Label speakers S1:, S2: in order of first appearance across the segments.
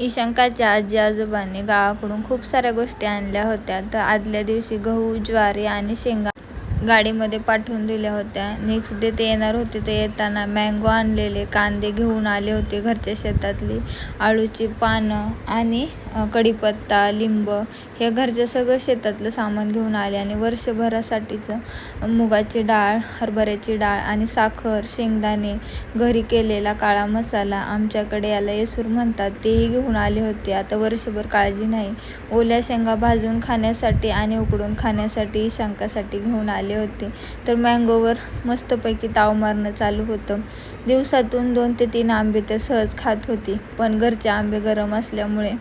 S1: ईशांकाच्या आजी आजोबांनी गावाकडून खूप साऱ्या गोष्टी आणल्या होत्या. तर आदल्या दिवशी गहू, ज्वारी आणि शेंगा गाडीमध्ये पाठवून दिल्या होत्या. नेक्स्ट डे ते येणार होते. तर येताना मँगो आणलेले, कांदे घेऊन आले होते घरच्या शेतातली, आळूची पानं आणि कढीपत्ता, लिंब हे घरचं सगळं शेतातलं सामान घेऊन आले. आणि वर्षभरासाठीचं मुगाची डाळ, हरभऱ्याची डाळ आणि साखर, शेंगदाणे, घरी केलेला काळा मसाला, आमच्याकडे याला येसूर म्हणतात, तेही घेऊन आले होते. आता वर्षभर काळजी नाही. ओल्या शेंगा भाजून खाण्यासाठी आणि उकडून खाण्यासाठी ईशांकासाठी घेऊन आले होते. तर मँगोवर मस्तपैकी ताव मारणं चालू होतं. दिवसातून 2 ते 3 आंबे तर सहज खात होती. पण घरचे आंबे गरम असल्यामुळे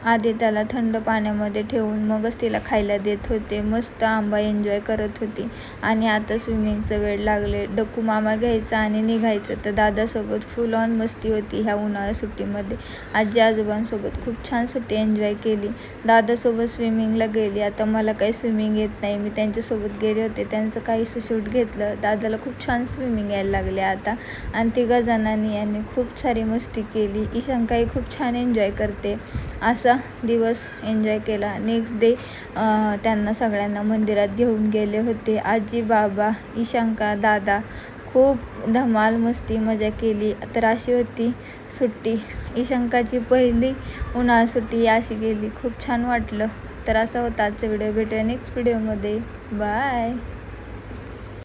S1: आधी त्याला थंड पाण्यामध्ये ठेवून मगच तिला खायला देत होते. मस्त आंबा एन्जॉय करत होती. आणि आता स्विमिंगचं वेळ लागले. डक्कू मामा घ्यायचा आणि निघायचं. तर दादासोबत फुल ऑन मस्ती होती ह्या उन्हाळ्या सुट्टीमध्ये. आजी आजोबांसोबत खूप छान सुट्टी एन्जॉय केली. दादासोबत स्विमिंगला गेली. आता मला काही स्विमिंग येत नाही. मी त्यांच्यासोबत गेले होते. त्यांचं काही शूट घेतलं. दादाला खूप छान स्विमिंग यायला लागले आता. आणि 3 जणांनी यांनी खूप सारी मस्ती केली. ईशांकाही खूप छान एन्जॉय करते. असा दिवस एन्जॉय केला. नेक्स्ट डे त्यांना सगळ्यांना मंदिरात घेऊन गेले होते. आजी, बाबा, ईशांका, दादा खूप धमाल मस्ती मजा केली. तर अशी होती सुट्टी. ईशांकाची पहिली उन्हाळा सुट्टी अशी गेली. खूप छान वाटलं. तर असा होता आजचा व्हिडिओ. भेटूया नेक्स्ट व्हिडिओमध्ये. बाय.